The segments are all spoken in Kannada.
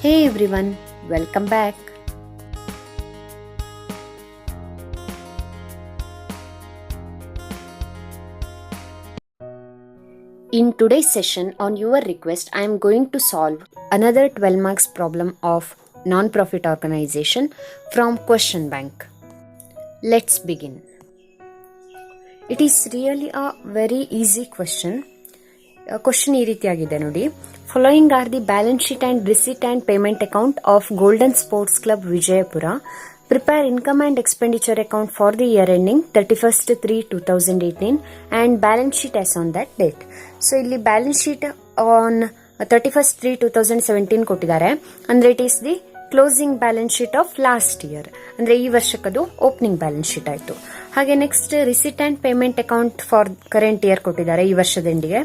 Hey everyone, welcome back. In today's session, on your request, I am going to solve another 12 marks problem of non-profit organization from question bank. Let's begin. It is really a very easy question. Question ಈ ರೀತಿಯಾಗಿದೆ ನೋಡಿ. Following are the balance sheet and receipt and payment account of golden sports club Vijayapura. Prepare income and expenditure account for the year ending 31/3/2018 and balance sheet as on that date. So ಇಲ್ಲಿ ಬ್ಯಾಲೆನ್ಸ್ ಶೀಟ್ ಆನ್ 31/3/2017 ಕೊಟ್ಟಿದ್ದಾರೆ. ಅಂದ್ರೆ it is the closing balance sheet of last year, ಅಂದ್ರೆ ಈ ವರ್ಷಕ್ಕದು ಓಪನಿಂಗ್ ಬ್ಯಾಲೆನ್ಸ್ ಶೀಟ್ ಆಯ್ತು. ಹಾಗೆ next receipt and payment account for current year ಕೊಟ್ಟಿದ್ದಾರೆ ಈ ವರ್ಷದ ಎಂಡಿಗೆ.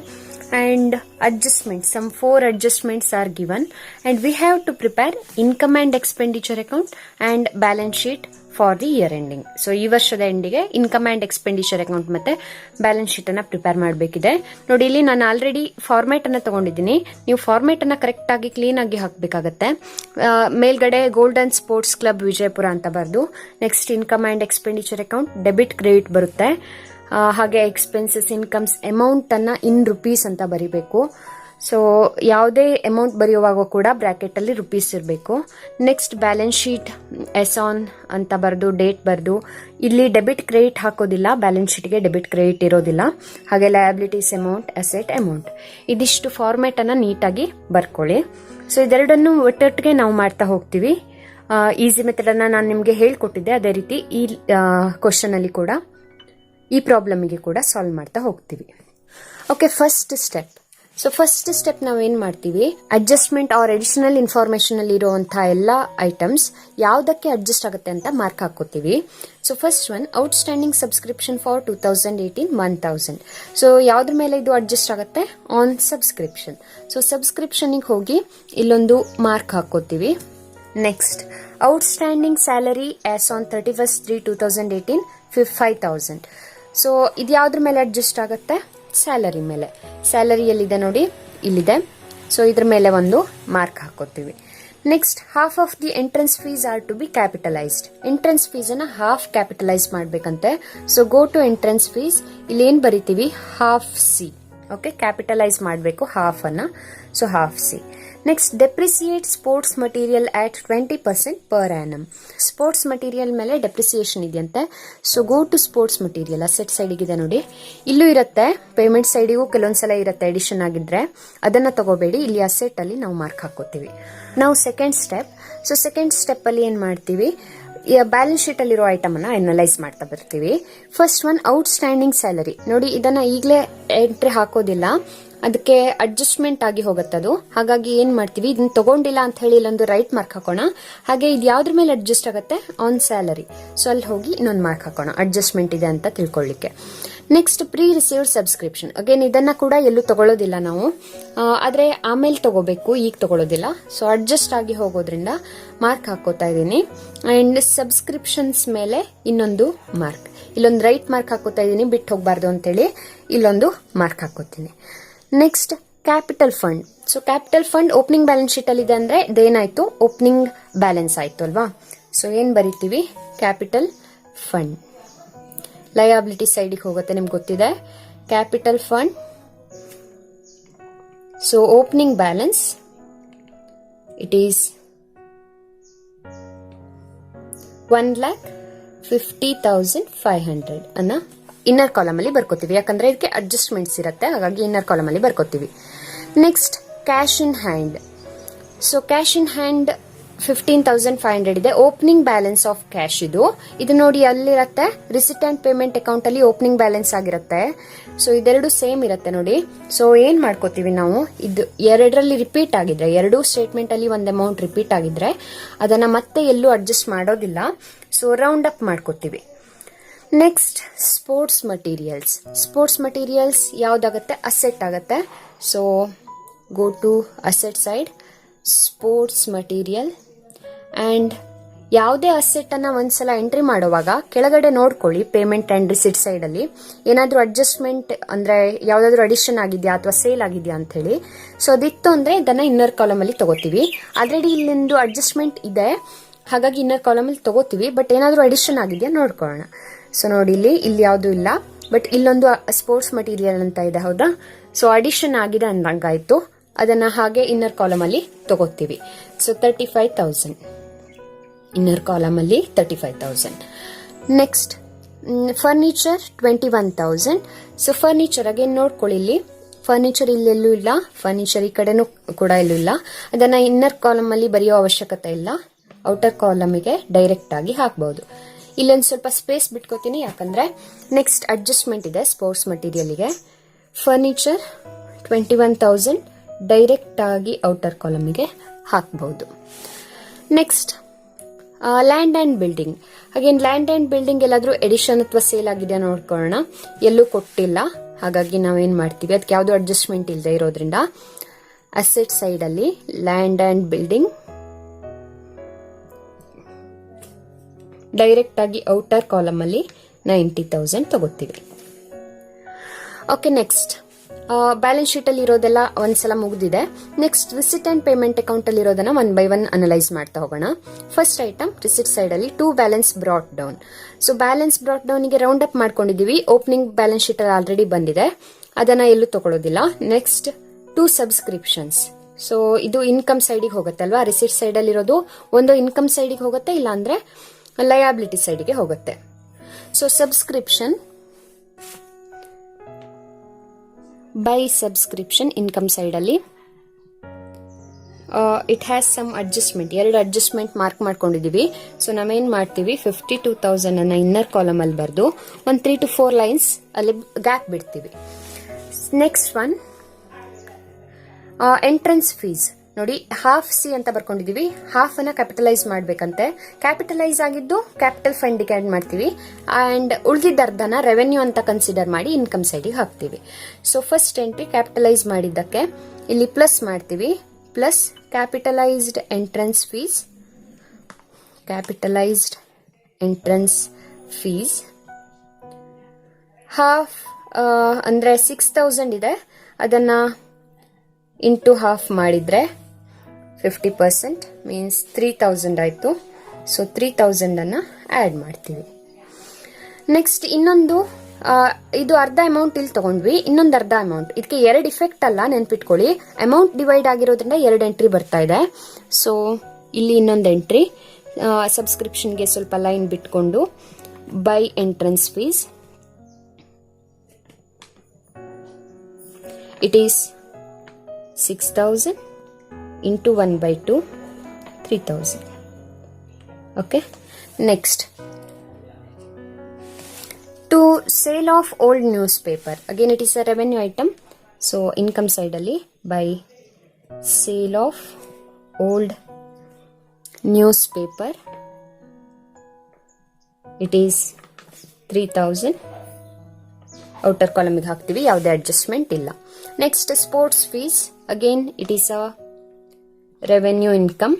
And adjustments, some 4 adjustments are given and we have to prepare income and expenditure account and balance sheet for the year ending. So ಈ ವರ್ಷದ ಎಂಡಿಗೆ ಇನ್ಕಮ್ ಅಂಡ್ ಎಕ್ಸ್ಪೆಂಡಿಚರ್ ಅಕೌಂಟ್ ಮತ್ತೆ ಬ್ಯಾಲೆನ್ಸ್ ಶೀಟ್ ಅನ್ನ ಪ್ರಿಪೇರ್ ಮಾಡಬೇಕಿದೆ. ನೋಡಿ, ಇಲ್ಲಿ ನಾನು ಆಲ್ರೆಡಿ ಫಾರ್ಮ್ಯಾಟ್ ಅನ್ನ ತಗೊಂಡಿದ್ದೀನಿ. ನೀವು ಫಾರ್ಮ್ಯಾಟ್ ಅನ್ನ ಕರೆಕ್ಟ್ ಆಗಿ ಕ್ಲೀನ್ ಆಗಿ ಹಾಕಬೇಕಾಗತ್ತೆ. ಮೇಲ್ಗಡೆ ಗೋಲ್ಡನ್ ಸ್ಪೋರ್ಟ್ಸ್ ಕ್ಲಬ್ ವಿಜಯಪುರ ಅಂತ ಬರೆದು next income and expenditure account debit credit ಬರುತ್ತೆ. ಹಾಗೆ ಎಕ್ಸ್ಪೆನ್ಸಸ್ ಇನ್ಕಮ್ಸ್ ಅಮೌಂಟ್ ಅನ್ನ ಇನ್ ರುಪೀಸ್ ಅಂತ ಬರಿಬೇಕು. ಸೊ ಯಾವುದೇ ಅಮೌಂಟ್ ಬರೆಯುವಾಗ ಕೂಡ ಬ್ರಾಕೆಟ್ ಅಲ್ಲಿ ರುಪೀಸ್ ಇರಬೇಕು. Next balance sheet as on ಅಂತ ಬರೆದು ಡೇಟ್ ಬರೆದು, ಇಲ್ಲಿ ಡೆಬಿಟ್ ಕ್ರೆಡಿಟ್ ಹಾಕೋದಿಲ್ಲ, ಬ್ಯಾಲೆನ್ಸ್ ಶೀಟ್ಗೆ ಡೆಬಿಟ್ ಕ್ರೆಡಿಟ್ ಇರೋದಿಲ್ಲ. ಹಾಗೆ ಲಯಬಿಲಿಟೀಸ್ ಅಮೌಂಟ್, ಅಸೆಟ್ ಅಮೌಂಟ್, ಇದಿಷ್ಟು ಫಾರ್ಮ್ಯಾಟ್ ಅನ್ನ ನೀಟಾಗಿ ಬರ್ಕೊಳ್ಳಿ. ಸೊ ಇದೆರಡನ್ನು ಒಟ್ಟೊಟ್ಟಿಗೆ ನಾವು ಮಾಡ್ತಾ ಹೋಗ್ತೀವಿ. ಈಸಿ ಮೆಥಡ್ ಅನ್ನ ನಾನು ನಿಮಗೆ ಹೇಳ್ಕೊಟ್ಟಿದ್ದೆ, ಅದೇ ರೀತಿ ಈ ಕ್ವಶನ್ ಅಲ್ಲಿ ಕೂಡ ಈ ಪ್ರಾಬ್ಲಮ್ಗೆ ಕೂಡ ಸಾಲ್ವ್ ಮಾಡ್ತಾ ಹೋಗ್ತೀವಿ. Okay, first step. So first step ನಾವೇನ್ ಮಾಡ್ತೀವಿ, ಅಡ್ಜಸ್ಟ್ಮೆಂಟ್ ಆರ್ ಅಡಿಷನಲ್ ಇನ್ಫಾರ್ಮೇಶನ್ ಅಲ್ಲಿ ಇರುವಂತಹ ಎಲ್ಲಾ ಐಟಮ್ಸ್ ಯಾವ್ದಕ್ಕೆ ಅಡ್ಜಸ್ಟ್ ಆಗುತ್ತೆ ಅಂತ ಮಾರ್ಕ್ ಹಾಕೋತೀವಿ. So first one, outstanding subscription for 2018 1000. So ಯಾವ್ದ್ರ ಮೇಲೆ ಇದು ಅಡ್ಜಸ್ಟ್ ಆಗುತ್ತೆ, ಆನ್ ಸಬ್ಸ್ಕ್ರಿಪ್ಷನ್. ಸೊ ಸಬ್ಸ್ಕ್ರಿಪ್ಷನ್ ಹೋಗಿ ಇಲ್ಲೊಂದು ಮಾರ್ಕ್ ಹಾಕೋತೀವಿ. Next, outstanding salary as on 31/3/2018 5000. So ಇದು ಯಾವ್ದ್ರ ಮೇಲೆ ಅಡ್ಜಸ್ಟ್ ಆಗುತ್ತೆ, ಸ್ಯಾಲರಿ ಮೇಲೆ. ಸ್ಯಾಲರಿ ಎಲ್ಲಿದೆ ನೋಡಿ, ಇಲ್ಲಿದೆ. ಸೊ ಇದ್ರ ಮೇಲೆ ಒಂದು ಮಾರ್ಕ್ ಹಾಕೋತೀವಿ. Next, half of the entrance fees are to be capitalised. Entrance fees ಅನ್ನ ಹಾಫ್ ಕ್ಯಾಪಿಟಲೈಸ್ ಮಾಡ್ಬೇಕಂತೆ. So go to entrance fees, ಇಲ್ಲಿ ಏನ್ ಬರಿತೀವಿ, ಹಾಫ್ ಸಿ. ಓಕೆ, ಕ್ಯಾಪಿಟಲೈಸ್ ಮಾಡಬೇಕು ಹಾಫ್ ಅನ್ನ. So half C. Next, depreciate sports material at 20% per annum. Sports material ಮೇಲೆ ಡೆಪ್ರಿಸಿಯೇಷನ್ ಇದೆಯಂತೆ. So go to sports material, asset side ಇದೆ ನೋಡಿ, ಇಲ್ಲೂ ಇರುತ್ತೆ. ಪೇಮೆಂಟ್ ಸೈಡಿಗೂ ಕೆಲವೊಂದ್ಸಲ ಇರುತ್ತೆ ಎಡಿಷನ್ ಆಗಿದ್ರೆ, ಅದನ್ನ ತಗೋಬೇಡಿ. ಇಲ್ಲಿ ಅಸೆಟ್ ಅಲ್ಲಿ ನಾವು ಮಾರ್ಕ್ ಹಾಕೋತೀವಿ. ನಾವು second step. So second step ಅಲ್ಲಿ ಏನ್ ಮಾಡ್ತೀವಿ, ಬ್ಯಾಲೆನ್ಸ್ ಶೀಟ್ ಅಲ್ಲಿರೋ ಐಟಮ್ ಅನ್ನ ಅನಲೈಸ್ ಮಾಡ್ತಾ ಬರ್ತೀವಿ. First one, outstanding salary. ನೋಡಿ, ಇದನ್ನ ಈಗಲೇ ಎಂಟ್ರಿ ಹಾಕೋದಿಲ್ಲ, ಅದಕ್ಕೆ ಅಡ್ಜಸ್ಟ್ಮೆಂಟ್ ಆಗಿ ಹೋಗುತ್ತದು. ಹಾಗಾಗಿ ಏನ್ ಮಾಡ್ತೀವಿ, ಇದನ್ನ ತಗೊಂಡಿಲ್ಲ ಅಂತ ಹೇಳಿ ಇಲ್ಲೊಂದು ರೈಟ್ ಮಾರ್ಕ್ ಹಾಕೋಣ. ಹಾಗೆ ಇದು ಯಾವ್ದ್ರ ಮೇಲೆ ಅಡ್ಜಸ್ಟ್ ಆಗುತ್ತೆ, ಆನ್ ಸ್ಯಾಲರಿ. ಸೊ ಅಲ್ಲಿ ಹೋಗಿ ಇನ್ನೊಂದು ಮಾರ್ಕ್ ಹಾಕೋಣ, ಅಡ್ಜಸ್ಟ್ಮೆಂಟ್ ಇದೆ ಅಂತ ತಿಳ್ಕೊಳ್ಳಿಕ್ಕೆ. Next, pre received subscription. Again ಇದನ್ನ ಕೂಡ ಎಲ್ಲೂ ತಗೊಳ್ಳೋದಿಲ್ಲ ನಾವು, ಆದ್ರೆ ಆಮೇಲೆ ತಗೋಬೇಕು, ಈಗ ತಗೊಳ್ಳೋದಿಲ್ಲ. ಸೊ ಅಡ್ಜಸ್ಟ್ ಆಗಿ ಹೋಗೋದ್ರಿಂದ ಮಾರ್ಕ್ ಹಾಕೋತಾ ಇದೀನಿ. ಅಂಡ್ ಸಬ್ಸ್ಕ್ರಿಪ್ಷನ್ಸ್ ಮೇಲೆ ಇನ್ನೊಂದು ಮಾರ್ಕ್, ಇಲ್ಲೊಂದು ರೈಟ್ ಮಾರ್ಕ್ ಹಾಕೋತಾ ಇದೀನಿ, ಬಿಟ್ಟು ಹೋಗ್ಬಾರ್ದು ಅಂತೇಳಿ ಇಲ್ಲೊಂದು ಮಾರ್ಕ್ ಹಾಕೋತೀನಿ. Next, capital fund. So capital fund opening balance sheet ಅಲ್ಲಿ ಇದೆ ಅಂದ್ರೆ ಇದೇನಾಯ್ತು, ಓಪನಿಂಗ್ ಬ್ಯಾಲೆನ್ಸ್ ಆಯ್ತು ಅಲ್ವಾ. ಸೊ ಏನ್ ಬರಿತೀವಿ, ಕ್ಯಾಪಿಟಲ್ ಫಂಡ್. ಲಯಬಿಲಿಟಿ ಸೈಡಿಗೆ ಹೋಗುತ್ತೆ, ನಿಮ್ಗೆ ಗೊತ್ತಿದೆ. Capital fund. So opening balance it is 1,50,500 ಅನ್ನ ಇನ್ನರ್ ಕಾಲಮ್ ಅಲ್ಲಿ ಬರ್ಕೋತೀವಿ. ಯಾಕಂದ್ರೆ ಇದಕ್ಕೆ ಅಡ್ಜಸ್ಟ್ಮೆಂಟ್ಸ್ ಇರುತ್ತೆ, ಹಾಗಾಗಿ ಇನ್ನರ್ ಕಾಲಮ್ ಅಲ್ಲಿ ಬರ್ಕೋತೀವಿ. Next, cash in hand. So cash in hand 15,500 ಇದೆ. ಓಪನಿಂಗ್ ಬ್ಯಾಲೆನ್ಸ್ ಆಫ್ ಕ್ಯಾಶ್ ಇದು ನೋಡಿ ಅಲ್ಲಿರತ್ತೆ. ರಿಸಿಟ್ ಅಂಡ್ ಪೇಮೆಂಟ್ ಅಕೌಂಟ್ ಅಲ್ಲಿ ಓಪನಿಂಗ್ ಬ್ಯಾಲೆನ್ಸ್ ಆಗಿರುತ್ತೆ. ಸೊ ಇದೆರಡು ಸೇಮ್ ಇರುತ್ತೆ ನೋಡಿ. ಸೊ ಏನ್ ಮಾಡ್ಕೋತೀವಿ ನಾವು, ಇದು ಎರಡರಲ್ಲಿ ರಿಪೀಟ್ ಆಗಿದ್ರೆ, ಎರಡು ಸ್ಟೇಟ್ಮೆಂಟ್ ಅಲ್ಲಿ ಒಂದ್ ಅಮೌಂಟ್ ರಿಪೀಟ್ ಆಗಿದ್ರೆ ಅದನ್ನ ಮತ್ತೆ ಎಲ್ಲೂ ಅಡ್ಜಸ್ಟ್ ಮಾಡೋದಿಲ್ಲ. ಸೊ ರೌಂಡ್ ಅಪ್ ಮಾಡ್ಕೋತೀವಿ. Next, sports materials. Sports materials ಯಾವ್ದಾಗತ್ತೆ, ಅಸೆಟ್ ಆಗತ್ತೆ. So go to asset side, sports material. And ಯಾವುದೇ ಅಸೆಟ್ ಅನ್ನ ಒಂದ್ಸಲ ಎಂಟ್ರಿ ಮಾಡುವಾಗ ಕೆಳಗಡೆ ನೋಡ್ಕೊಳ್ಳಿ ಪೇಮೆಂಟ್ ಅಂಡ್ ರಿಸಿಟ್ ಸೈಡ್ ಅಲ್ಲಿ ಏನಾದ್ರೂ ಅಡ್ಜಸ್ಟ್ಮೆಂಟ್ ಅಂದ್ರೆ ಯಾವ್ದಾದ್ರು ಅಡಿಷನ್ ಆಗಿದ್ಯಾ ಅಥವಾ ಸೇಲ್ ಆಗಿದ್ಯಾ ಅಂತ ಹೇಳಿ. ಸೊ ಅದಿತ್ತು ಅಂದ್ರೆ ಇದನ್ನ ಇನ್ನರ್ ಕಾಲಮ್ ಅಲ್ಲಿ ತಗೋತೀವಿ. ಆಲ್ರೆಡಿ ಇಲ್ಲಿಂದು ಅಡ್ಜಸ್ಟ್ಮೆಂಟ್ ಇದೆ, ಹಾಗಾಗಿ ಇನ್ನರ್ ಕಾಲಮ್ ಅಲ್ಲಿ ತಗೋತೀವಿ. ಬಟ್ ಏನಾದ್ರೂ ಅಡಿಷನ್ ಆಗಿದ್ಯಾ ನೋಡ್ಕೊಳ್ಳೋಣ. ಸೊ ನೋಡಿ ಇಲ್ಲಿ ಯಾವ್ದು ಇಲ್ಲ, ಬಟ್ ಇಲ್ಲೊಂದು ಸ್ಪೋರ್ಟ್ಸ್ ಮಟೀರಿಯಲ್ ಅಂತ ಇದೆ, ಹೌದಾ. ಸೊ ಅಡಿಷನ್ ಆಗಿದೆ ಅಂದಂಗಾಯ್ತು, ಅದನ್ನ ಹಾಗೆ ಇನ್ನರ್ ಕಾಲಮ್ ಅಲ್ಲಿ ತಗೋತೀವಿ. ಸೊ 35,000 ಇನ್ನರ್ ಕಾಲಮ್ ಅಲ್ಲಿ 35,000. Next furniture 21,000. So furniture again ನೋಡ್ಕೊಳ್ಳಿ, ಇಲ್ಲಿ ಫರ್ನಿಚರ್ ಇಲ್ಲೆಲ್ಲೂ ಇಲ್ಲ, ಫರ್ನಿಚರ್ ಈ ಕಡೆನೂ ಕೂಡ ಎಲ್ಲೂ ಇಲ್ಲ. ಅದನ್ನ ಇನ್ನರ್ ಕಾಲಮ್ ಅಲ್ಲಿ ಬರೆಯೋ ಅವಶ್ಯಕತೆ ಇಲ್ಲ, ಔಟರ್ ಕಾಲಮ್ಗೆ ಡೈರೆಕ್ಟ್ ಆಗಿ ಹಾಕಬಹುದು. ಇಲ್ಲೊಂದು ಸ್ವಲ್ಪ ಸ್ಪೇಸ್ ಬಿಟ್ಕೋತೀನಿ, ಯಾಕಂದ್ರೆ ನೆಕ್ಸ್ಟ್ ಅಡ್ಜಸ್ಟ್ಮೆಂಟ್ ಇದೆ ಸ್ಪೋರ್ಟ್ಸ್ ಮಟೀರಿಯಲ್ಗೆ. ಫರ್ನಿಚರ್ 21,000 ಡೈರೆಕ್ಟ್ ಆಗಿ ಔಟರ್ ಕಾಲಮ್ಗೆ ಹಾಕಬಹುದು. Next land and building. ಹಾಗೇನ್ ಲ್ಯಾಂಡ್ ಅಂಡ್ ಬಿಲ್ಡಿಂಗ್ ಎಲ್ಲಾದ್ರೂ ಎಡಿಷನ್ ಅಥವಾ ಸೇಲ್ ಆಗಿದೆ ನೋಡ್ಕೊಳ್ಳೋಣ. ಎಲ್ಲೂ ಕೊಟ್ಟಿಲ್ಲ, ಹಾಗಾಗಿ ನಾವೇನ್ ಮಾಡ್ತೀವಿ, ಅದಕ್ಕೆ ಯಾವ್ದು ಅಡ್ಜಸ್ಟ್ಮೆಂಟ್ ಇಲ್ಲದೆ ಇರೋದ್ರಿಂದ ಅಸೆಟ್ ಸೈಡ್ ಅಲ್ಲಿ ಲ್ಯಾಂಡ್ ಅಂಡ್ ಬಿಲ್ಡಿಂಗ್ ಡೈರೆಕ್ಟ್ ಆಗಿ ಔಟರ್ ಕಾಲಮ್ ಅಲ್ಲಿ 90,000 ತಗೋತೀವಿ. ಓಕೆ, ನೆಕ್ಸ್ಟ್ ಬ್ಯಾಲೆನ್ಸ್ ಶೀಟ್ ಅಲ್ಲಿ ಇರೋದೆಲ್ಲ ಒಂದ್ಸಲ ಮುಗಿದಿದೆ. Next receipt and payment account ಅಲ್ಲಿ ಇರೋದನ್ನ 1 by 1 ಅನಲೈಸ್ ಮಾಡ್ತಾ ಹೋಗೋಣ. ಫಸ್ಟ್ ಐಟಮ್ ರಿಸಿಟ್ ಸೈಡ್ ಅಲ್ಲಿ 2 balance brought down. So balance brought down ಗೆ ರೌಂಡ್ ಅಪ್ ಮಾಡ್ಕೊಂಡಿದೀವಿ. ಓಪನಿಂಗ್ ಬ್ಯಾಲೆನ್ಸ್ ಶೀಟ್ ಅಲ್ಲಿ ಆಲ್ರೆಡಿ ಬಂದಿದೆ, ಅದನ್ನ ಎಲ್ಲೂ ತಗೊಳ್ಳೋದಿಲ್ಲ. Next 2 subscriptions. ಸೊ ಇದು ಇನ್ಕಮ್ ಸೈಡಿಗೆ ಹೋಗುತ್ತೆ ಅಲ್ವಾ. ರಿಸಿಟ್ ಸೈಡ್ ಅಲ್ಲಿ ಇರೋದು ಒಂದು ಇನ್ಕಮ್ ಸೈಡಿಗೆ ಹೋಗುತ್ತೆ, ಇಲ್ಲ ಅಂದ್ರೆ ಲಯಾಬಿಲಿಟಿ ಸೈಡ್ಗೆ ಹೋಗುತ್ತೆ. So subscription by subscription income side ಅಲ್ಲಿ it has some adjustment. 2 adjustment mark ಮಾಡ್ಕೊಂಡಿದೀವಿ. ಸೊ ನಾವೇನ್ ಮಾಡ್ತೀವಿ, 52,000 ಅನ್ನ ಇನ್ನರ್ ಕಾಲಮ್ ಅಲ್ಲಿ ಬರೆದು ಒಂದು 3 to 4 ಲೈನ್ಸ್ ಅಲ್ಲಿ ಗ್ಯಾಪ್ ಬಿಡ್ತೀವಿ. Next one entrance fees. ನೋಡಿ, ಹಾಫ್ ಸಿ ಅಂತ ಬರ್ಕೊಂಡಿದೀವಿ, ಹಾಫ್ ಅನ್ನ ಕ್ಯಾಪಿಟಲೈಸ್ ಮಾಡ್ಬೇಕಂತೆ. ಕ್ಯಾಪಿಟಲೈಸ್ ಆಗಿದ್ದು ಕ್ಯಾಪಿಟಲ್ ಫಂಡ್ ಗೆ ಆಡ್ ಮಾಡ್ತೀವಿ, ಅಂಡ್ ಉಳಿದಿದ್ದ ಅರ್ಧನ ರೆವೆನ್ಯೂ ಅಂತ ಕನ್ಸಿಡರ್ ಮಾಡಿ ಇನ್ಕಮ್ ಸೈಡ್ ಗೆ ಹಾಕ್ತಿವಿ. ಸೊ ಫಸ್ಟ್ ಎಂಟ್ರಿ ಕ್ಯಾಪಿಟಲೈಸ್ ಮಾಡಿದ್ದಕ್ಕೆ ಇಲ್ಲಿ ಪ್ಲಸ್ ಮಾಡ್ತೀವಿ, plus capitalised entrance fees, capitalised entrance fees half ಅಂದ್ರೆ 6,000 ಇದೆ, ಅದನ್ನ ಇಂಟು ಹಾಫ್ ಮಾಡಿದ್ರೆ 50% ಮೀನ್ಸ್ 3,000 ಆಯ್ತು. ಸೊ 3,000 ಅನ್ನ ಆಡ್ ಮಾಡ್ತೀವಿ. ನೆಕ್ಸ್ಟ್ ಇನ್ನೊಂದು ಇದು ಅರ್ಧ ಅಮೌಂಟ್ ಇಲ್ಲಿ ತಗೊಂಡ್ವಿ, ಇನ್ನೊಂದು ಅರ್ಧ ಅಮೌಂಟ್. ಇದಕ್ಕೆ 2 ಇಫೆಕ್ಟ್ ಅಲ್ಲ, ನೆನ್ಪಿಟ್ಕೊಳ್ಳಿ. ಅಮೌಂಟ್ ಡಿವೈಡ್ ಆಗಿರೋದ್ರಿಂದ 2 ಎಂಟ್ರಿ ಬರ್ತಾ ಇದೆ. ಸೊ ಇಲ್ಲಿ ಇನ್ನೊಂದು ಎಂಟ್ರಿ ಸಬ್ಸ್ಕ್ರಿಪ್ಷನ್ಗೆ ಸ್ವಲ್ಪ ಲೈನ್ ಬಿಟ್ಕೊಂಡು by entrance fees it is 6,000 into 1 by 2 3,000. Okay, next to sale of old newspaper. Again it is a revenue item. So income side ali by sale of old newspaper it is 3,000 outer column ಗೆ ಹಾಕ್ತಿವಿ, ಯಾವುದೇ ಅಡ್ಜಸ್ಟ್ಮೆಂಟ್ ಇಲ್ಲ. Next sports fees. Again it is a revenue income.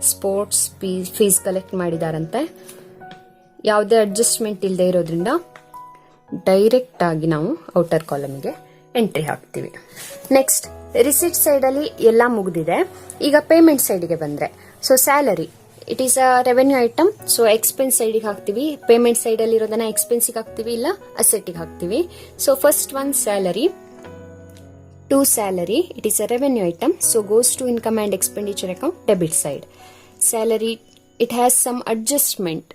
Sports fees collect ಮಾಡಿದಾರಂತೆ, ಯಾವುದೇ ಅಡ್ಜಸ್ಟ್ಮೆಂಟ್ ಇಲ್ಲದೆ ಇರೋದ್ರಿಂದ ಡೈರೆಕ್ಟ್ ಆಗಿ ನಾವು ಔಟರ್ ಕಾಲಮ್ಗೆ ಎಂಟ್ರಿ ಹಾಕ್ತಿವಿ. ನೆಕ್ಸ್ಟ್ ರಿಸಿಟ್ ಸೈಡ್ ಅಲ್ಲಿ ಎಲ್ಲ ಮುಗಿದಿದೆ. ಈಗ ಪೇಮೆಂಟ್ ಸೈಡ್ಗೆ ಬಂದ್ರೆ, so salary it is a revenue item. So expense ಸೈಡ್ಗೆ ಹಾಕ್ತಿವಿ, ಪೇಮೆಂಟ್ ಸೈಡ್ ಅಲ್ಲಿ ಇರೋದನ್ನ ಎಕ್ಸ್ಪೆನ್ಸ್ಗೆ ಹಾಕ್ತಿವಿ, ಇಲ್ಲ ಅಸೆಟ್ಗೆ ಹಾಕ್ತಿವಿ. So first one salary. To salary, it is a revenue item, so goes to income and expenditure account, debit side. Salary, it has some adjustment.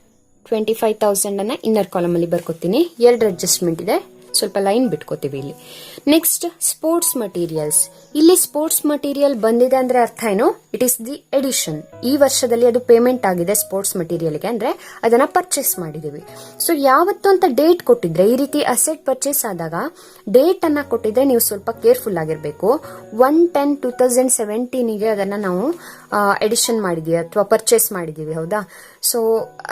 25,000 ಅನ್ನ ಇನ್ನರ್ ಕಾಲಮ್ ಅಲ್ಲಿ ಬರ್ಕೋತೀನಿ. 2 ಅಡ್ಜಸ್ಟ್ಮೆಂಟ್ ಇದೆ, ಸ್ವಲ್ಪ ಲೈನ್ ಬಿಟ್ಕೋತೀವಿ ಇಲ್ಲಿ. Next sports materials. ಇಲ್ಲಿ ಸ್ಪೋರ್ಟ್ಸ್ ಮಟೀರಿಯಲ್ ಬಂದಿದೆ ಅಂದ್ರೆ ಅರ್ಥ ಏನು, ಇಟ್ ಈಸ್ ದಿ ಎಡಿಷನ್. ಈ ವರ್ಷದಲ್ಲಿ ಅದು ಪೇಮೆಂಟ್ ಆಗಿದೆ ಸ್ಪೋರ್ಟ್ಸ್ ಮಟೀರಿಯಲ್ಗೆ, ಅಂದ್ರೆ ಅದನ್ನ ಪರ್ಚೇಸ್ ಮಾಡಿದೀವಿ. ಸೊ ಯಾವತ್ತು ಅಂತ ಡೇಟ್ ಕೊಟ್ಟಿದ್ರೆ, ಈ ರೀತಿ ಅಸೆಟ್ ಪರ್ಚೇಸ್ ಆದಾಗ ಡೇಟ್ ಅನ್ನ ಕೊಟ್ಟಿದ್ರೆ ನೀವು ಸ್ವಲ್ಪ ಕೇರ್ಫುಲ್ ಆಗಿರ್ಬೇಕು. 1/10/2017 ಅದನ್ನ ನಾವು ಎಡಿಷನ್ ಮಾಡಿದೀವಿ ಅಥವಾ ಪರ್ಚೇಸ್ ಮಾಡಿದೀವಿ, ಹೌದಾ. ಸೊ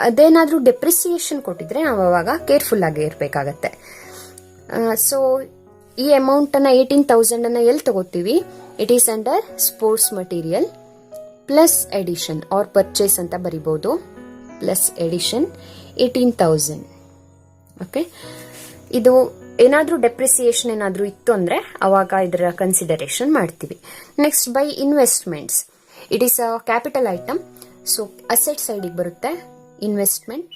ಅದೇನಾದ್ರೂ ಡೆಪ್ರಿಸಿಯೇಷನ್ ಕೊಟ್ಟಿದ್ರೆ ನಾವು ಅವಾಗ ಕೇರ್ಫುಲ್ ಆಗಿ ಇರ್ಬೇಕಾಗತ್ತೆ. ಸೊ ಈ ಅಮೌಂಟ್ ಅನ್ನ 18,000 ಅನ್ನ ಎಲ್ಲಿ ತಗೋತೀವಿ, it is under sports material plus addition or purchase ಅಂತ ಬರಿಬಹುದು. Plus edition 18,000. ಓಕೆ, ಇದು ಏನಾದ್ರೂ ಡೆಪ್ರಿಸಿಯೇಷನ್ ಏನಾದ್ರೂ ಇತ್ತು ಅಂದ್ರೆ ಅವಾಗ ಇದರ ಕನ್ಸಿಡರೇಷನ್ ಮಾಡ್ತೀವಿ. Next by investments, it is a capital item. So asset ಸೈಡಿಗೆ ಬರುತ್ತೆ. ಇನ್ವೆಸ್ಟ್ಮೆಂಟ್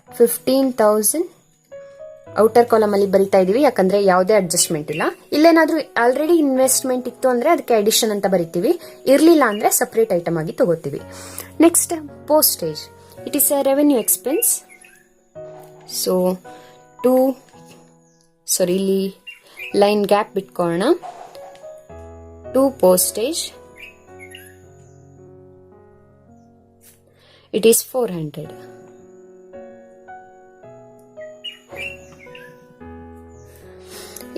15,000 ಔಟರ್ ಕಾಲಮ್ ಅಲ್ಲಿ ಬರಿತಾ ಇದೀವಿ, ಯಾಕಂದ್ರೆ ಯಾವುದೇ ಅಡ್ಜಸ್ಟ್ಮೆಂಟ್ ಇಲ್ಲ. ಇಲ್ಲೇನಾದ್ರೂ ಆಲ್ರೆಡಿ ಇನ್ವೆಸ್ಟ್ಮೆಂಟ್ ಇತ್ತು ಅಂದ್ರೆ ಅದಕ್ಕೆ ಅಡಿಷನ್ ಅಂತ ಬರಿತೀವಿ, ಇರ್ಲಿಲ್ಲ ಅಂದ್ರೆ ಸಪರೇಟ್ ಐಟಮ್ ಆಗಿ ತಗೋತೀವಿ. Next postage, it is a revenue expense. So ಇಲ್ಲಿ ಲೈನ್ ಗ್ಯಾಪ್ ಬಿಟ್ಕೊಳ್ಳೋಣ. To postage it is 400.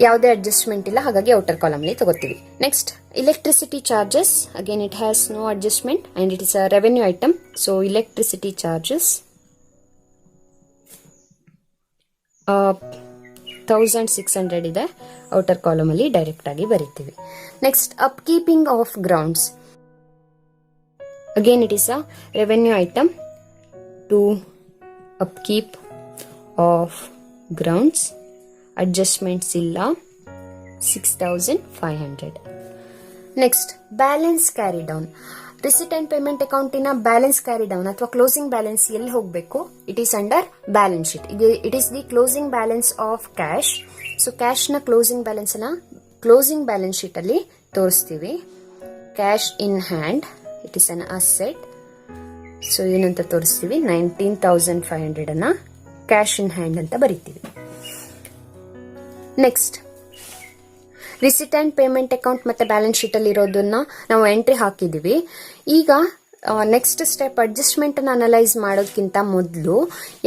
ಯಾವುದೇ ಅಡ್ಜಸ್ಟ್ಮೆಂಟ್ ಇಲ್ಲ, ಹಾಗಾಗಿ ಔಟರ್ ಕಾಲಮ್ ಅಲ್ಲಿ ತಗೋತೀವಿ. Next electricity charges, again it has no adjustment and it is a revenue item. So electricity charges 1600 ಇದೆ, ಔಟರ್ ಕಾಲಮ್ ಅಲ್ಲಿ ಡೈರೆಕ್ಟ್ ಆಗಿ ಬರೀತೀವಿ. Next upkeeping of grounds, again it is a revenue item. To upkeep of grounds, adjustments ಇಲ್ಲ, 6,500. Next balance carry down, receipt and payment ಅಕೌಂಟಿನ ಬ್ಯಾಲೆನ್ಸ್ ಕ್ಯಾರಿ ಡೌನ್ ಅಥವಾ ಕ್ಲೋಸಿಂಗ್ ಬ್ಯಾಲೆನ್ಸ್ ಎಲ್ಲಿ ಹೋಗಬೇಕು? It is under balance sheet. It is the closing balance of cash. So cash ನ ಕ್ಲೋಸಿಂಗ್ ಬ್ಯಾಲೆನ್ಸ್ ನ ಕ್ಲೋಸಿಂಗ್ ಬ್ಯಾಲೆನ್ಸ್ ಶೀಟ್ ಅಲ್ಲಿ ತೋರಿಸ್ತೀವಿ. Cash in hand, it is an asset. So ಏನಂತ ತೋರಿಸ್ತೀವಿ? 19,500 ಅನ್ನ ಕ್ಯಾಶ್ ಇನ್ ಹ್ಯಾಂಡ್ ಅಂತ ಬರೀತೀವಿ. Next receipt and payment account ಮತ್ತೆ ಬ್ಯಾಲೆನ್ಸ್ ಶೀಟ್ ಅಲ್ಲಿ ಇರೋದನ್ನ ನಾವು ಎಂಟ್ರಿ ಹಾಕಿದೀವಿ. ಈಗ ನೆಕ್ಸ್ಟ್ ಸ್ಟೆಪ್ ಅಡ್ಜಸ್ಟ್ಮೆಂಟ್ ಅನ್ನ ಅನಲೈಸ್ ಮಾಡೋದಕ್ಕಿಂತ ಮೊದಲು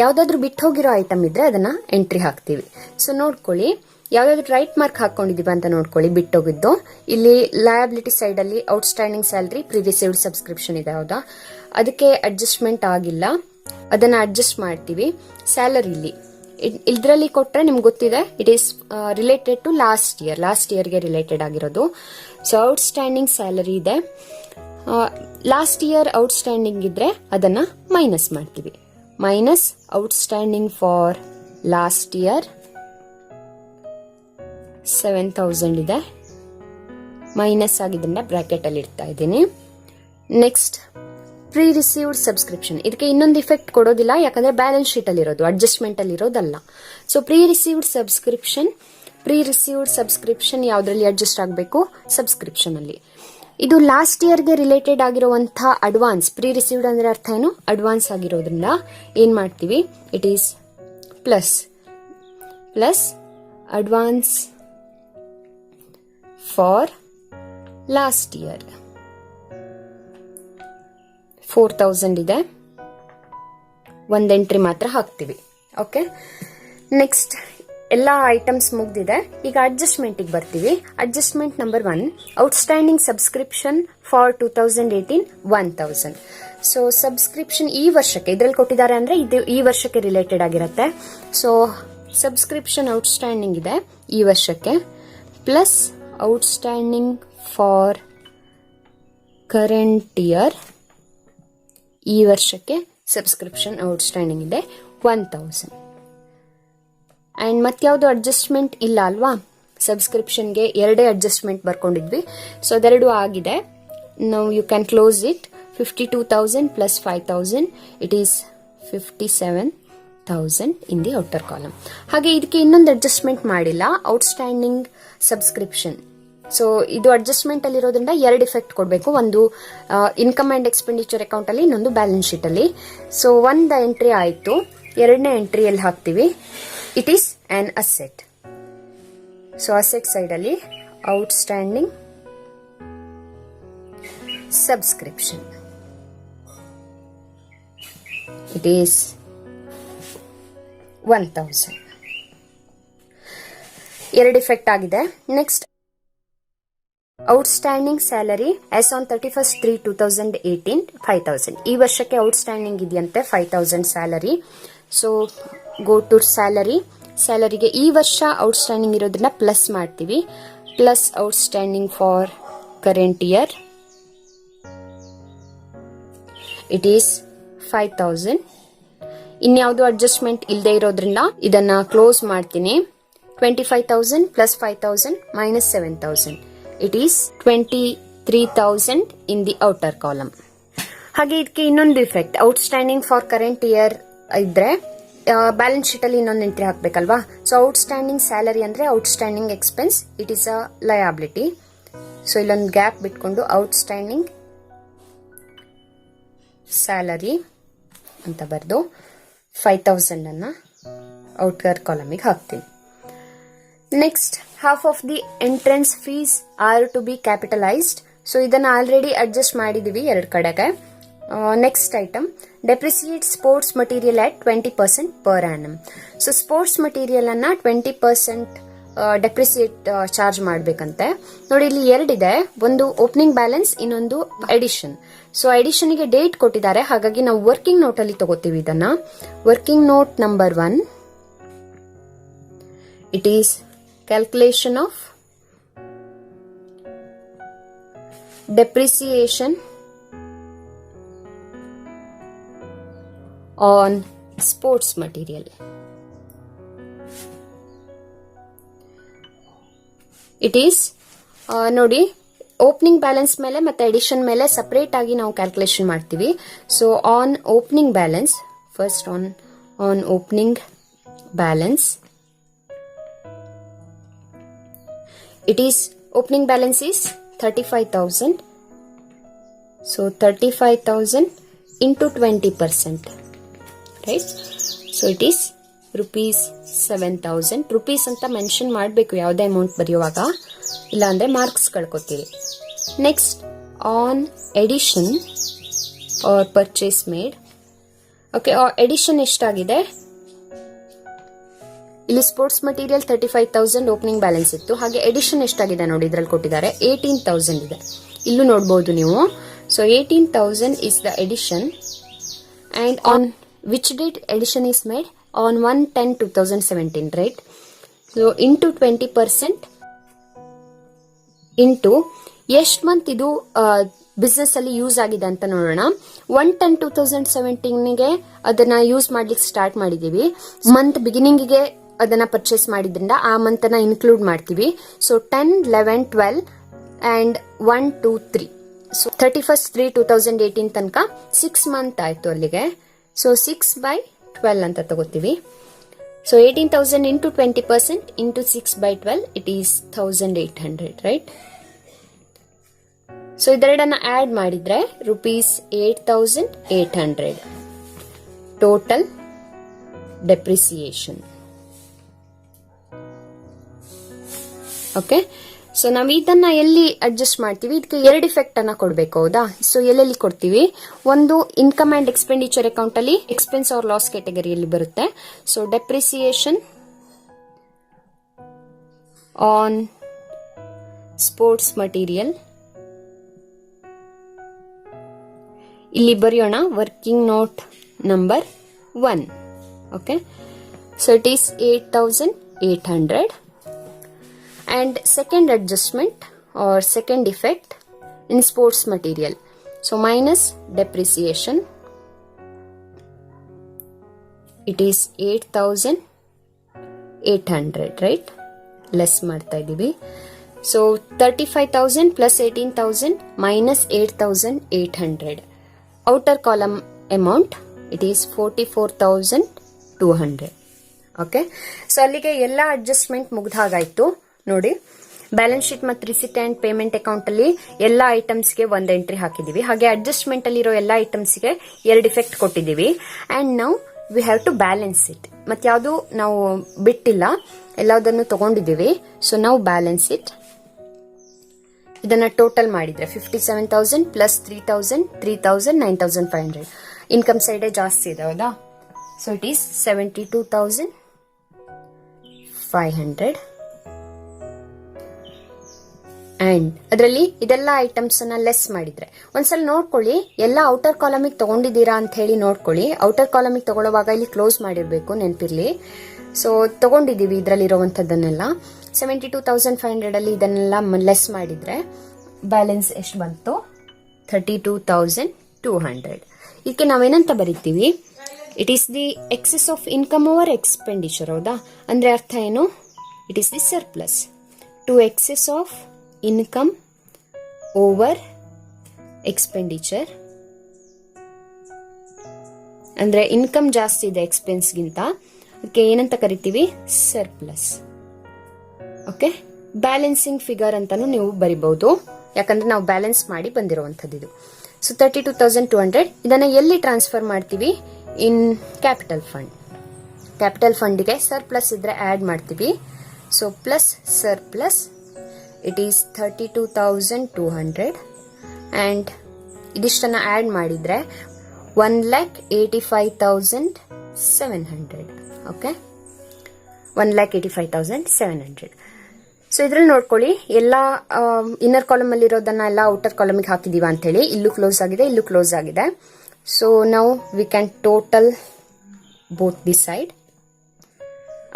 ಯಾವ್ದಾದ್ರು ಬಿಟ್ಟು ಹೋಗಿರೋ ಐಟಮ್ ಇದ್ರೆ ಅದನ್ನ ಎಂಟ್ರಿ ಹಾಕ್ತಿವಿ. ಸೊ ನೋಡ್ಕೊಳ್ಳಿ, ಯಾವ್ದಾದ್ರು ರೈಟ್ ಮಾರ್ಕ್ ಹಾಕೊಂಡಿದೀವಿ ಅಂತ ನೋಡ್ಕೊಳ್ಳಿ. ಬಿಟ್ಟೋಗಿದ್ದು ಇಲ್ಲಿ ಲಯಬಿಲಿಟಿ ಸೈಡ್ ಅಲ್ಲಿ outstanding salary, pre received subscription ಇದೆ, ಹೌದಾ? ಅದಕ್ಕೆ ಅಡ್ಜಸ್ಟ್ಮೆಂಟ್ ಆಗಿಲ್ಲ, ಅದನ್ನ ಅಡ್ಜಸ್ಟ್ ಮಾಡ್ತೀವಿ. ಸ್ಯಾಲರಿಲಿ ಇದ್ರಲ್ಲಿ ಕೊಟ್ರೆ ನಿಮ್ಗೆ ಗೊತ್ತಿದೆ, it is related to last ಇಯರ್ಗೆ ರಿಲೇಟೆಡ್ ಆಗಿರೋದು. ಸೊ ಔಟ್ಸ್ಟ್ಯಾಂಡಿಂಗ್ ಸ್ಯಾಲರಿ ಇದೆ, ಲಾಸ್ಟ್ ಇಯರ್ ಔಟ್ಸ್ಟ್ಯಾಂಡಿಂಗ್ ಇದ್ರೆ ಅದನ್ನ ಮೈನಸ್ ಮಾಡ್ತೀವಿ. Minus outstanding for last year 7,000 ಇದೆ, ಮೈನಸ್ ಆಗಿದ್ರಿಂದ ಬ್ರಾಕೆಟ್ ಅಲ್ಲಿ ಇಡ್ತಾ ಇದ್ದೀನಿ. ನೆಕ್ಸ್ಟ್ ಪ್ರೀ ರಿಸೀವ್ಡ್ ಸಬ್ಸ್ಕ್ರಿಪ್ಷನ್, ಇದಕ್ಕೆ ಇನ್ನೊಂದು ಇಫೆಕ್ಟ್ ಕೊಡೋದಿಲ್ಲ, ಯಾಕಂದ್ರೆ ಬ್ಯಾಲೆನ್ಸ್ ಶೀಟ್ ಅಲ್ಲಿ ಇರೋದು, ಅಡ್ಜಸ್ಟ್ಮೆಂಟ್ ಅಲ್ಲಿ ಇರೋದಲ್ಲ. ಸೊ ಪ್ರೀ ರಿಸೀವ್ಡ್ ಸಬ್ಸ್ಕ್ರಿಪ್ಷನ್ ಯಾವ್ದ್ರಲ್ಲಿ ಅಡ್ಜಸ್ಟ್ ಆಗಬೇಕು? ಸಬ್ಸ್ಕ್ರಿಪ್ಷನ್ ಅಲ್ಲಿ. ಇದು ಲಾಸ್ಟ್ ಇಯರ್ಗೆ ರಿಲೇಟೆಡ್ ಆಗಿರುವಂತಹ ಅಡ್ವಾನ್ಸ್. ಪ್ರೀ ರಿಸೀವ್ಡ್ ಅಂದ್ರೆ ಅರ್ಥ ಏನು? ಅಡ್ವಾನ್ಸ್ ಆಗಿರೋದ್ರಿಂದ ಏನ್ ಮಾಡ್ತೀವಿ? It is plus advance for last year 4,000 ಇದೆ, ಒಂದ್ ಎಂಟ್ರಿ ಮಾತ್ರ ಹಾಕ್ತಿವಿ. ಓಕೆ, ನೆಕ್ಸ್ಟ್ ಎಲ್ಲಾ ಐಟಮ್ಸ್ ಮುಗ್ದಿದೆ. ಈಗ ಅಡ್ಜಸ್ಟ್ಮೆಂಟ್ ಬರ್ತೀವಿ. Adjustment number 1, outstanding subscription for 2018 1,000. So subscription ಈ ವರ್ಷಕ್ಕೆ ಇದ್ರಲ್ಲಿ ಕೊಟ್ಟಿದ್ದಾರೆ ಅಂದ್ರೆ ಇದು ಈ ವರ್ಷಕ್ಕೆ ರಿಲೇಟೆಡ್ ಆಗಿರುತ್ತೆ. ಸೊ ಸಬ್ಸ್ಕ್ರಿಪ್ಷನ್ ಔಟ್ಸ್ಟ್ಯಾಂಡಿಂಗ್ ಇದೆ ಈ ವರ್ಷಕ್ಕೆ, plus outstanding for current year, ಈ ವರ್ಷಕ್ಕೆ ಸಬ್ಸ್ಕ್ರಿಪ್ಷನ್ ಔಟ್ಸ್ಟ್ಯಾಂಡಿಂಗ್ ಇದೆ 1,000. ಅಂಡ್ ಮತ್ಯಾವುದು ಅಡ್ಜಸ್ಟ್ಮೆಂಟ್ ಇಲ್ಲ ಅಲ್ವಾ? ಸಬ್ಸ್ಕ್ರಿಪ್ಷನ್ಗೆ 2 ಅಡ್ಜಸ್ಟ್ಮೆಂಟ್ ಬರ್ಕೊಂಡಿದ್ವಿ, ಸೊ ಅದೆರಡು ಆಗಿದೆ. Now you can close it. 52,000 plus 5,000, it is 57,000 in the outer column. ಹಾಗೆ ಇದಕ್ಕೆ ಇನ್ನೊಂದು ಅಡ್ಜಸ್ಟ್ಮೆಂಟ್ ಮಾಡಿಲ್ಲ, ಔಟ್ಸ್ಟ್ಯಾಂಡಿಂಗ್ ಸಬ್ಸ್ಕ್ರಿಪ್ಷನ್. ಸೊ ಇದು ಅಡ್ಜಸ್ಟ್ಮೆಂಟ್ ಅಲ್ಲಿ ಇರೋದ್ರಿಂದ 2 ಇಫೆಕ್ಟ್ ಕೊಡಬೇಕು, ಒಂದು ಇನ್ಕಮ್ ಅಂಡ್ ಎಕ್ಸ್ಪೆಂಡಿಚರ್ ಅಕೌಂಟ್ ಅಲ್ಲಿ, ಇನ್ನೊಂದು ಬ್ಯಾಲೆನ್ಸ್ ಶೀಟ್ ಅಲ್ಲಿ. ಸೊ ಒಂದು ಎಂಟ್ರಿ ಆಯ್ತು, 2ನೇ ಎಂಟ್ರಿಯಲ್ಲಿ ಹಾಕ್ತಿವಿ. It is an asset. So asset side ಅಲ್ಲಿ outstanding subscription, it is 1,000. 2 effect ಆಗಿದೆ. Next outstanding salary as on 31st 3 2018 5,000. ಈ ವರ್ಷಕ್ಕೆ ಔಟ್ಸ್ಟ್ಯಾಂಡಿಂಗ್ ಇದೆಯಂತೆ 5,000 ಸ್ಯಾಲರಿ. ಸೊ ಗೋ ಟು ಸ್ಯಾಲರಿಗೆ ಈ ವರ್ಷ ಔಟ್ಸ್ಟ್ಯಾಂಡಿಂಗ್ ಇರೋದನ್ನ ಪ್ಲಸ್ ಮಾಡ್ತೀವಿ. Plus outstanding for current year it is 5,000. ಇನ್ಯಾವುದು ಅಡ್ಜಸ್ಟ್ಮೆಂಟ್ ಇಲ್ಲದೆ ಇರೋದ್ರಿಂದ ಇದನ್ನ ಕ್ಲೋಸ್ ಮಾಡ್ತೀನಿ. 25,000 plus 5,000 minus 7,000. It is 23,000 in the outer column. ಹಾಗೆ ಇದಕ್ಕೆ ಇನ್ನೊಂದು effect, outstanding for current year ಇದ್ರೆ ಬ್ಯಾಲೆನ್ಸ್ ಶೀಟ್ ಅಲ್ಲಿ ಇನ್ನೊಂದು ಎಂಟ್ರಿ ಹಾಕ್ಬೇಕಲ್ವಾ. ಸೊ ಔಟ್ಸ್ಟ್ಯಾಂಡಿಂಗ್ ಸ್ಯಾಲರಿ ಅಂದ್ರೆ outstanding expense, it is a liability. So ಇಲ್ಲೊಂದು ಗ್ಯಾಪ್ ಬಿಟ್ಕೊಂಡು ಔಟ್ಸ್ಟ್ಯಾಂಡಿಂಗ್ ಸ್ಯಾಲರಿ ಅಂತ ಬರೆದು 5,000 ಅನ್ನ ಔಟರ್ ಕಾಲಮಿಗೆ ಹಾಕ್ತೀನಿ. Next, half of the entrance fees are to be capitalised. So ಇದನ್ನ ಆಲ್ರೆಡಿ ಅಡ್ಜಸ್ಟ್ ಮಾಡಿದೀವಿ ಎರಡು ಕಡೆಗೆ. Next item, depreciate sports material at 20% per annum. So sports material ಅನ್ನ 20% ಡೆಪ್ರಿಸಿಯೇಟ್ ಚಾರ್ಜ್ ಮಾಡ್ಬೇಕಂತೆ. ನೋಡಿ ಇಲ್ಲಿ ಎರಡಿದೆ, ಒಂದು ಓಪನಿಂಗ್ ಬ್ಯಾಲೆನ್ಸ್, ಇನ್ನೊಂದು ಎಡಿಷನ್. ಸೊ ಎಡಿಷನ್ ಗೆ ಡೇಟ್ ಕೊಟ್ಟಿದ್ದಾರೆ, ಹಾಗಾಗಿ ನಾವು ವರ್ಕಿಂಗ್ ನೋಟ್ ಅಲ್ಲಿ ತಗೋತೀವಿ ಇದನ್ನ. Working note number 1, it is calculation of depreciation on sports material. It is ನೋಡಿ, ಓಪನಿಂಗ್ ಬ್ಯಾಲೆನ್ಸ್ ಮೇಲೆ ಮತ್ತೆ ಎಡಿಷನ್ ಮೇಲೆ ಸಪರೇಟ್ ಆಗಿ ನಾವು ಕ್ಯಾಲ್ಕುಲೇಷನ್ ಮಾಡ್ತೀವಿ. So on opening balance, first on opening balance, it is opening balance is 35,000. So 35,000 into 20%, right? So it is rupees 7,000. rupees ಅಂತ ಮೆನ್ಷನ್ ಮಾಡಬೇಕು ಯಾವುದೇ ಅಮೌಂಟ್ ಬರೆಯುವಾಗ, ಇಲ್ಲ ಅಂದ್ರೆ ಮಾರ್ಕ್ಸ್ ಕಳ್ಕೊತೀವಿ. Next, on addition or purchase made. Okay, addition ಎಷ್ಟಾಗಿದೆ? ಇಲ್ಲಿ ಸ್ಪೋರ್ಟ್ಸ್ ಮಟೀರಿಯಲ್ 35,000 ಓಪನಿಂಗ್ ಬ್ಯಾಲೆನ್ಸ್ ಇತ್ತು. ಹಾಗೆ ಎಡಿಷನ್ ಎಷ್ಟಾಗಿದೆ ನೋಡಿ, ಇದ್ರಲ್ಲಿ ಕೊಟ್ಟಿದ್ದಾರೆ 18,000 ಇದೆ. ಇಲ್ಲೂ ನೋಡಬಹುದು ನೀವು. So 18,000 is the addition. And on which date addition is made? On 1/10/2017, right? So into 20% into ಎಷ್ಟು ಮಂತ್ ಇದು ಬಿಸ್ನೆಸ್ ಅಲ್ಲಿ ಯೂಸ್ ಆಗಿದೆ ಅಂತ ನೋಡೋಣ. 1/10/2017 ಗೆ ಅದನ್ನ ಯೂಸ್ ಮಾಡ್ಲಿಕ್ಕೆ ಸ್ಟಾರ್ಟ್ ಮಾಡಿದೀವಿ. ಮಂತ್ ಬಿಗಿನಿಂಗ್ ಗೆ ಅದನ್ನ ಪರ್ಚೇಸ್ ಮಾಡಿದ್ರಿಂದ ಆ ಮಂತ್ ಅನ್ನ ಇನ್ಕ್ಲೂಡ್ ಮಾಡ್ತೀವಿ. So 10, 11, 12 and 1, 2, 3. ಸೊ 31/3/2018 ತನಕ 6 ಮಂತ್ ಆಯ್ತು ಅಲ್ಲಿಗೆ. ಸೊ 6/12 ಅಂತ ತಗೋತೀವಿ. So 18,000 into 20% into 6/12, it is 1,800, right? So ಇದೆರಡನ್ನ ಆಡ್ ಮಾಡಿದ್ರೆ rupees 8,800 total depreciation. Okay, so ನಾವು ಇದನ್ನ ಎಲ್ಲಿ ಅಡ್ಜಸ್ಟ್ ಮಾಡ್ತೀವಿ? ಇದಕ್ಕೆ ಎರಡು ಇಫೆಕ್ಟ್ ಅನ್ನ ಕೊಡ್ಬೇಕು, ಹೌದಾ? ಸೊ ಎಲ್ಲೆಲ್ಲಿ ಕೊಡ್ತೀವಿ? ಒಂದು ಇನ್ಕಮ್ ಅಂಡ್ ಎಕ್ಸ್ಪೆಂಡಿಚರ್ ಅಕೌಂಟ್ ಅಲ್ಲಿ ಎಕ್ಸ್ಪೆನ್ಸ್ ಆರ್ ಲಾಸ್ ಕ್ಯಾಟಗರಿಯಲ್ಲಿ ಬರುತ್ತೆ. So depreciation on sports material, ಇಲ್ಲಿ ಬರೆಯೋಣ working note number 1. Okay, so it is 8,800. And second adjustment or second effect in sports material. So minus depreciation, it is 8,800, right? Less ಮಾಡ್ತಾ ಇದೀವಿ. So 35,000 plus 18,000 minus 8,800. Outer column amount, it is 44,200. Okay, so ಅಲ್ಲಿಗೆ ಎಲ್ಲ ಅಡ್ಜಸ್ಟ್ಮೆಂಟ್ ಮುಗ್ದ ಹಾಗಾಯ್ತು. ನೋಡಿ, ಬ್ಯಾಲೆನ್ಸ್ ಶೀಟ್ ಮತ್ತು ರಿಸಿಟ್ ಅಂಡ್ ಪೇಮೆಂಟ್ ಅಕೌಂಟ್ ಅಲ್ಲಿ ಎಲ್ಲಾ ಐಟಮ್ಸ್ಗೆ ಒಂದು ಎಂಟ್ರಿ ಹಾಕಿದೀವಿ. ಹಾಗೆ ಅಡ್ಜಸ್ಟ್ಮೆಂಟ್ ಅಲ್ಲಿ ಇರೋ ಎಲ್ಲಾ ಐಟಮ್ಸ್ಗೆ ಎರಡು ಇಫೆಕ್ಟ್ ಕೊಟ್ಟಿದೀವಿ. And now we have to balance it. ಮತ್ತೆ ಯಾವುದು ನಾವು ಬಿಟ್ಟಿಲ್ಲ, ಎಲ್ಲದನ್ನು ತಗೊಂಡಿದೀವಿ. ಸೊ ನಾವು ಬ್ಯಾಲೆನ್ಸ್ ಇಟ್. ಇದನ್ನ ಟೋಟಲ್ ಮಾಡಿದ್ರೆ 57,000 ಪ್ಲಸ್ 3,000, 3,000, 9,500. ಇನ್ಕಮ್ ಸೈಡ್ ಜಾಸ್ತಿ ಇದೆ, ಹೌದಾ? So it is 72,500. ಅಂಡ್ ಅದರಲ್ಲಿ ಇದೆಲ್ಲ ಐಟಮ್ಸ್ ಅನ್ನ ಲೆಸ್ ಮಾಡಿದ್ರೆ ಒಂದ್ಸಲ ನೋಡ್ಕೊಳ್ಳಿ, ಎಲ್ಲ ಔಟರ್ ಕಾಲಮಿಗೆ ತಗೊಂಡಿದ್ದೀರಾ ಅಂತ ಹೇಳಿ ನೋಡ್ಕೊಳ್ಳಿ. ಔಟರ್ ಕಾಲಮಿಗೆ ತಗೊಳ್ಳುವಾಗ ಇಲ್ಲಿ ಕ್ಲೋಸ್ ಮಾಡಿರ್ಬೇಕು, ನೆನಪಿರ್ಲಿ. ಸೊ ತಗೊಂಡಿದೀವಿ ಇದರಲ್ಲಿ ಇರುವಂತದ್ದನ್ನೆಲ್ಲ. 72,500 ಅಲ್ಲಿ ಇದನ್ನೆಲ್ಲ ಲೆಸ್ ಮಾಡಿದ್ರೆ ಬ್ಯಾಲೆನ್ಸ್ ಎಷ್ಟು ಬಂತು? 32,200. ಇದಕ್ಕೆ ನಾವೇನಂತ ಬರಿತೀವಿ, it is the excess of income over expenditure. ಹೌದಾ? ಅಂದ್ರೆ ಅರ್ಥ ಏನು? It is the surplus to excess of income over expenditure. ಅಂದ್ರೆ ಇನ್ಕಮ್ ಜಾಸ್ತಿ ಇದೆ ಎಕ್ಸ್ಪೆನ್ಸ್ಗಿಂತ, ಅದಕ್ಕೆ ಏನಂತ ಕರಿತೀವಿ? ಸರ್ಪ್ಲಸ್. ಓಕೆ, ಬ್ಯಾಲೆನ್ಸಿಂಗ್ ಫಿಗರ್ ಅಂತಾನು ನೀವು ಬರಿಬಹುದು, ಯಾಕಂದ್ರೆ ನಾವು ಬ್ಯಾಲೆನ್ಸ್ ಮಾಡಿ ಬಂದಿರುವಂತದ್ದು ಇದು. ಸೊ 32,200 ಇದನ್ನ ಎಲ್ಲಿ ಟ್ರಾನ್ಸ್ಫರ್ ಮಾಡ್ತೀವಿ? In capital fund. ಕ್ಯಾಪಿಟಲ್ ಫಂಡ್ಗೆ ಸರ್ಪ್ಲಸ್ ಇದ್ರೆ ಆಡ್ ಮಾಡ್ತೀವಿ. So plus surplus it is 32,200 and ಇದಿಷ್ಟನ್ನ ಆಡ್ ಮಾಡಿದ್ರೆ 1,85,700. ಓಕೆ, 1,85,700. ಸೊ ಇದ್ರಲ್ಲಿ ನೋಡ್ಕೊಳ್ಳಿ, ಎಲ್ಲ ಇನ್ನರ್ ಕಾಲಮ್ ಅಲ್ಲಿ ಇರೋದನ್ನ ಎಲ್ಲ ಔಟರ್ ಕಾಲಮ್ಗೆ ಹಾಕಿದೀವ ಅಂತ ಹೇಳಿ. ಇಲ್ಲೂ ಕ್ಲೋಸ್ ಆಗಿದೆ, ಇಲ್ಲೂ ಕ್ಲೋಸ್ ಆಗಿದೆ. ಸೊ ನಾವು we can total both the side.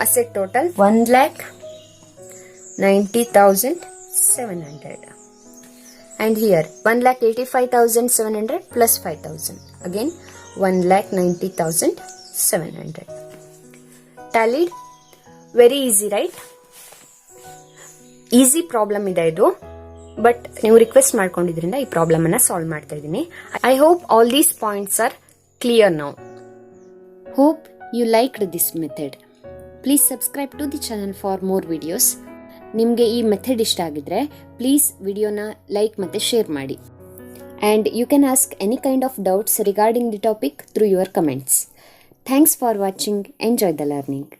Asset total 1,90,700 and here 1,85,700 plus 5,000, again 1,90,700. tallied. Very easy, right? Easy problem ಇದೆ ಇದು, ಬಟ್ ನೀವು ರಿಕ್ವೆಸ್ಟ್ ಮಾಡ್ಕೊಂಡಿದ್ರಿಂದ ಈ ಪ್ರಾಬ್ಲಮ್ ಅನ್ನ ಸಾಲ್ವ್ ಮಾಡ್ತಾ ಇದ್ದೀನಿ. I hope all these points are clear now. Hope you liked this method. Please subscribe to the channel for more videos. ನಿಮಗೆ ಈ ಮೆಥಡ್ ಇಷ್ಟ ಆಗಿದ್ರೆ ಪ್ಲೀಸ್ ವಿಡಿಯೋನ ಲೈಕ್ ಮತ್ತೆ ಶೇರ್ ಮಾಡಿ. And you can ask any kind of doubts regarding the topic through your comments. Thanks for watching. Enjoy the learning.